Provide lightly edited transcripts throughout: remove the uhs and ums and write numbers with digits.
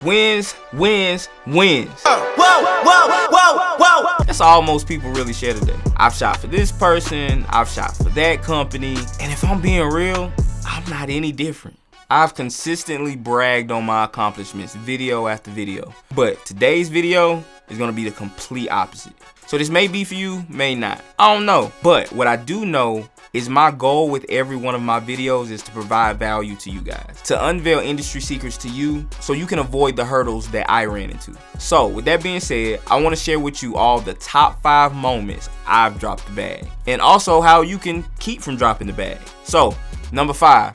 Wins, wins, wins. Whoa, whoa, whoa, whoa. That's all most people really share today. I've shot for this person, I've shot for that company, and if I'm being real, I'm not any different. I've consistently bragged on my accomplishments video after video, but today's video is gonna be the complete opposite. So this may be for you, may not. I don't know, but what I do know is my goal with every one of my videos is to provide value to you guys, to unveil industry secrets to you so you can avoid the hurdles that I ran into. So with that being said, I want to share with you all the top 5 moments I've dropped the bag, and also how you can keep from dropping the bag. So number 5,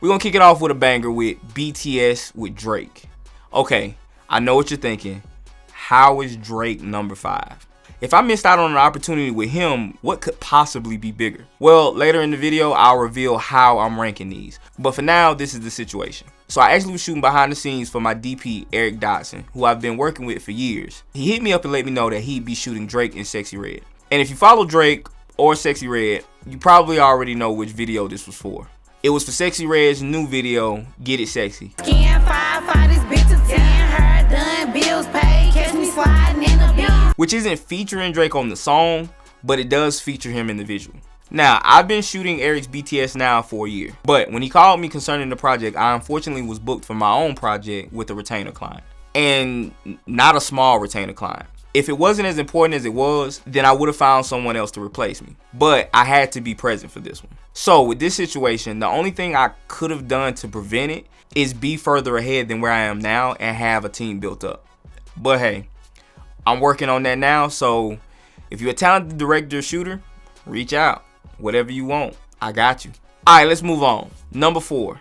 we're gonna kick it off with a banger with BTS with Drake. Okay, I know what you're thinking. How is Drake number 5? If I missed out on an opportunity with him, what could possibly be bigger? Well, later in the video, I'll reveal how I'm ranking these. But for now, this is the situation. So I actually was shooting behind the scenes for my DP, Eric Dotson, who I've been working with for years. He hit me up and let me know that he'd be shooting Drake in Sexy Red. And if you follow Drake or Sexy Red, you probably already know which video this was for. It was for Sexy Red's new video, Get It Sexy. Can't fight this bitch to 10, her done, bills paid, catch me sliding in the bill. Which isn't featuring Drake on the song, but it does feature him in the visual. Now, I've been shooting Eric's BTS now for a year, but when he called me concerning the project, I unfortunately was booked for my own project with a retainer client, and not a small retainer client. If it wasn't as important as it was, then I would have found someone else to replace me, but I had to be present for this one. So with this situation, the only thing I could have done to prevent it is be further ahead than where I am now and have a team built up. But hey, I'm working on that now, so if you're a talented director or shooter, reach out. Whatever you want, I got you. All right, let's move on. Number 4.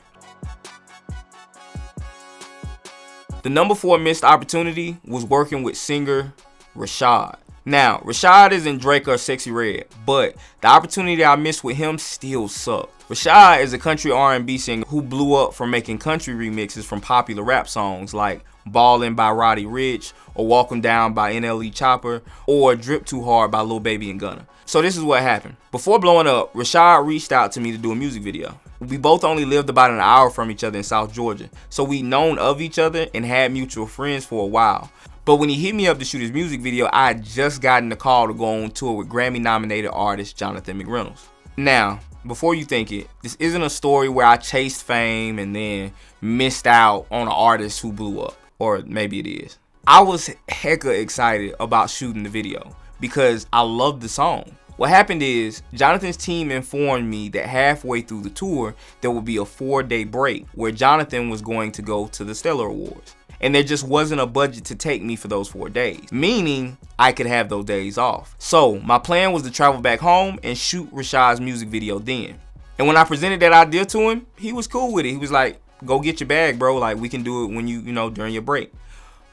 The number 4 missed opportunity was working with singer Rashad. Now, Rashad isn't Drake or Sexy Red, but the opportunity I missed with him still sucked. Rashad is a country R&B singer who blew up from making country remixes from popular rap songs like Ballin' by Roddy Ricch, or Walk 'Em Down by NLE Chopper, or Drip Too Hard by Lil Baby and Gunna. So this is what happened. Before blowing up, Rashad reached out to me to do a music video. We both only lived about an hour from each other in South Georgia, so we'd known of each other and had mutual friends for a while. But when he hit me up to shoot his music video, I had just gotten the call to go on tour with Grammy-nominated artist Jonathan McReynolds. Now, before you think it, this isn't a story where I chased fame and then missed out on an artist who blew up. Or maybe it is. I was hecka excited about shooting the video because I loved the song. What happened is, Jonathan's team informed me that halfway through the tour, there would be a 4-day break where Jonathan was going to go to the Stellar Awards. And there just wasn't a budget to take me for those 4 days, meaning I could have those days off. So my plan was to travel back home and shoot Rashad's music video then. And when I presented that idea to him, he was cool with it. He was like, go get your bag, bro. Like, we can do it when you know, during your break.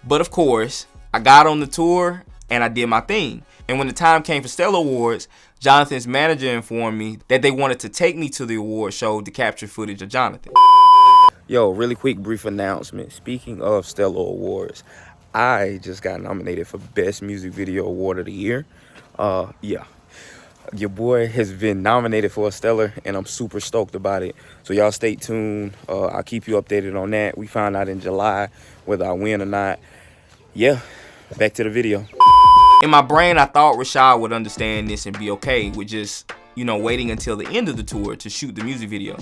But of course, I got on the tour and I did my thing. And when the time came for Stellar Awards, Jonathan's manager informed me that they wanted to take me to the award show to capture footage of Jonathan. Yo, really quick brief announcement. Speaking of Stellar Awards, I just got nominated for Best Music Video Award of the Year. Yeah, your boy has been nominated for a Stellar, and I'm super stoked about it. So y'all stay tuned. I'll keep you updated on that. We find out in July whether I win or not. Yeah, back to the video. In my brain, I thought Rashad would understand this and be okay with just, waiting until the end of the tour to shoot the music video.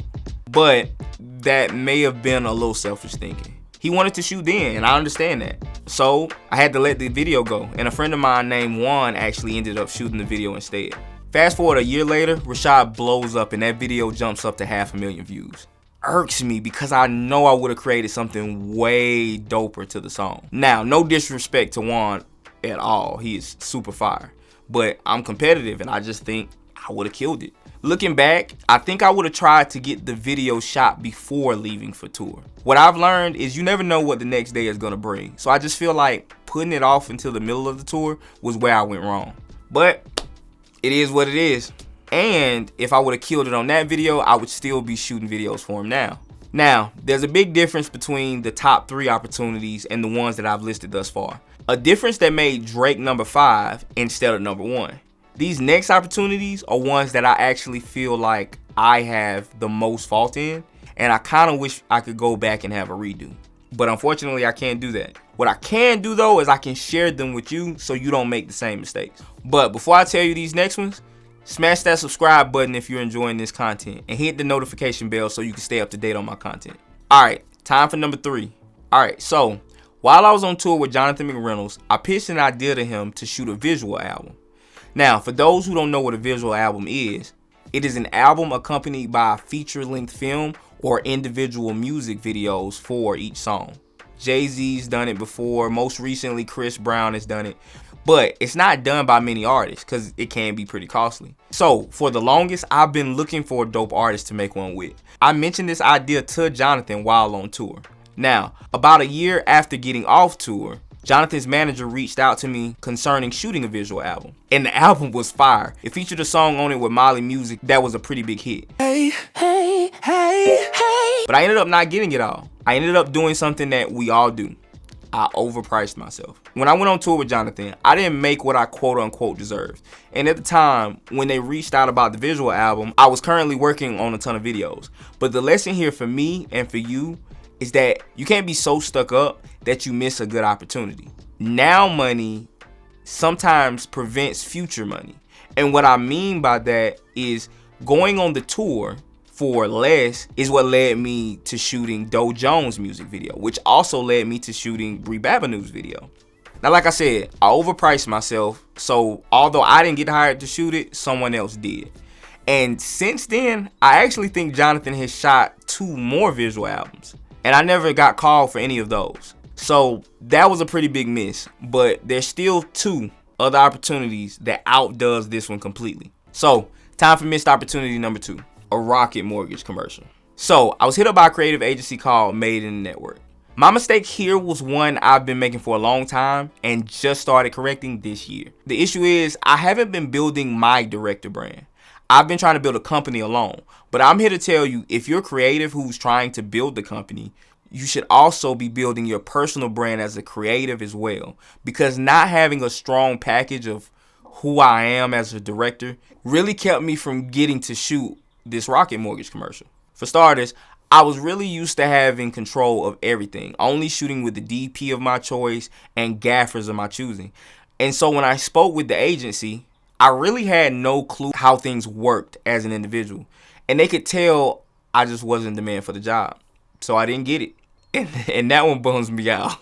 But that may have been a little selfish thinking. He wanted to shoot then, and I understand that. So I had to let the video go, and a friend of mine named Juan actually ended up shooting the video instead. Fast forward a year later, Rashad blows up and that video jumps up to 500,000 views. Irks me because I know I would have created something way doper to the song. Now, no disrespect to Juan at all, he is super fire. But I'm competitive and I just think I would have killed it. Looking back, I think I would have tried to get the video shot before leaving for tour. What I've learned is you never know what the next day is gonna bring. So I just feel like putting it off until the middle of the tour was where I went wrong. But it is what it is. And if I would have killed it on that video, I would still be shooting videos for him now. Now, there's a big difference between the top 3 opportunities and the ones that I've listed thus far. A difference that made Drake number 5 instead of number 1. These next opportunities are ones that I actually feel like I have the most fault in, and I kind of wish I could go back and have a redo. But unfortunately, I can't do that. What I can do though is I can share them with you so you don't make the same mistakes. But before I tell you these next ones, smash that subscribe button if you're enjoying this content and hit the notification bell so you can stay up to date on my content. Alright, time for number 3. Alright, so while I was on tour with Jonathan McReynolds, I pitched an idea to him to shoot a visual album. Now, for those who don't know what a visual album is, it is an album accompanied by a feature-length film or individual music videos for each song. Jay-Z's done it before. Most recently, Chris Brown has done it. But it's not done by many artists because it can be pretty costly. So, for the longest, I've been looking for a dope artist to make one with. I mentioned this idea to Jonathan while on tour. Now, about a year after getting off tour, Jonathan's manager reached out to me concerning shooting a visual album. And the album was fire. It featured a song on it with Molly Music that was a pretty big hit. Hey, hey, hey, hey. But I ended up not getting it all. I ended up doing something that we all do. I overpriced myself. When I went on tour with Jonathan, I didn't make what I quote unquote deserved. And at the time, when they reached out about the visual album, I was currently working on a ton of videos. But the lesson here for me and for you is that you can't be so stuck up that you miss a good opportunity. Now money sometimes prevents future money. And what I mean by that is going on the tour for less is what led me to shooting Doe Jones' music video, which also led me to shooting Brie Babineau's video. Now, like I said, I overpriced myself, so although I didn't get hired to shoot it, someone else did. And since then, I actually think Jonathan has shot 2 more visual albums, and I never got called for any of those. So that was a pretty big miss, but there's still 2 other opportunities that outdoes this one completely. So time for missed opportunity number 2, a Rocket Mortgage commercial. So I was hit up by a creative agency called Made in the Network. My mistake here was one I've been making for a long time and just started correcting this year. The issue is I haven't been building my director brand. I've been trying to build a company alone, but I'm here to tell you, if you're creative who's trying to build the company, you should also be building your personal brand as a creative as well, because not having a strong package of who I am as a director really kept me from getting to shoot this Rocket Mortgage commercial. For starters, I was really used to having control of everything, only shooting with the DP of my choice and gaffers of my choosing. And so when I spoke with the agency, I really had no clue how things worked as an individual. And they could tell I just wasn't the man for the job. So I didn't get it. And that one bums me out.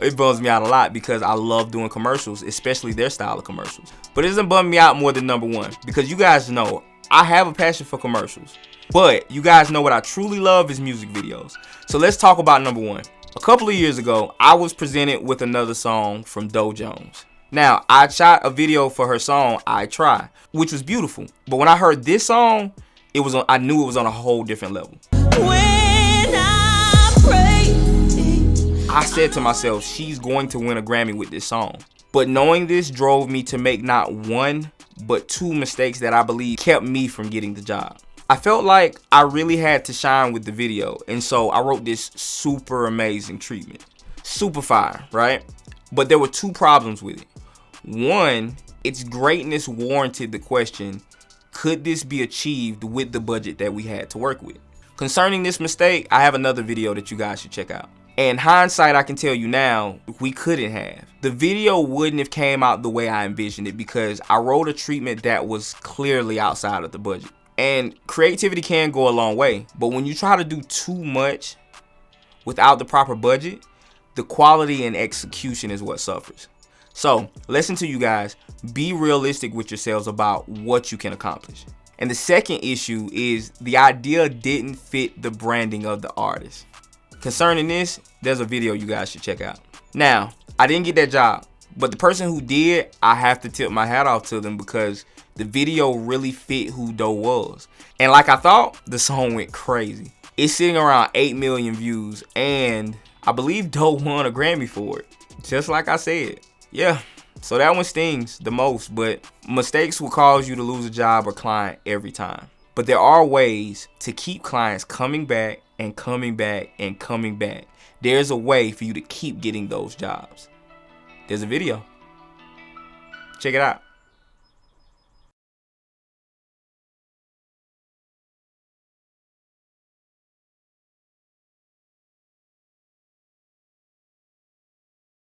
It bums me out a lot because I love doing commercials, especially their style of commercials. But it doesn't bum me out more than number 1, because you guys know I have a passion for commercials. But you guys know what I truly love is music videos. So let's talk about number 1. A couple of years ago, I was presented with another song from Doe Jones. Now, I shot a video for her song, I Try, which was beautiful. But when I heard this song, I knew it was on a whole different level. I said to myself, she's going to win a Grammy with this song. But knowing this drove me to make not 1, but 2 mistakes that I believe kept me from getting the job. I felt like I really had to shine with the video, and so I wrote this super amazing treatment. Super fire, right? But there were 2 problems with it. 1, its greatness warranted the question, could this be achieved with the budget that we had to work with? Concerning this mistake, I have another video that you guys should check out. In hindsight, I can tell you now, we couldn't have. The video wouldn't have came out the way I envisioned it because I wrote a treatment that was clearly outside of the budget. And creativity can go a long way, but when you try to do too much without the proper budget, the quality and execution is what suffers. So, lesson to you guys, be realistic with yourselves about what you can accomplish. And the second issue is the idea didn't fit the branding of the artist. Concerning this, there's a video you guys should check out. Now, I didn't get that job, but the person who did, I have to tip my hat off to them because the video really fit who Doe was. And like I thought, the song went crazy. It's sitting around 8 million views, and I believe Doe won a Grammy for it. Just like I said. Yeah, so that one stings the most, but mistakes will cause you to lose a job or client every time. But there are ways to keep clients coming back and coming back and coming back. There's a way for you to keep getting those jobs. There's a video. Check it out.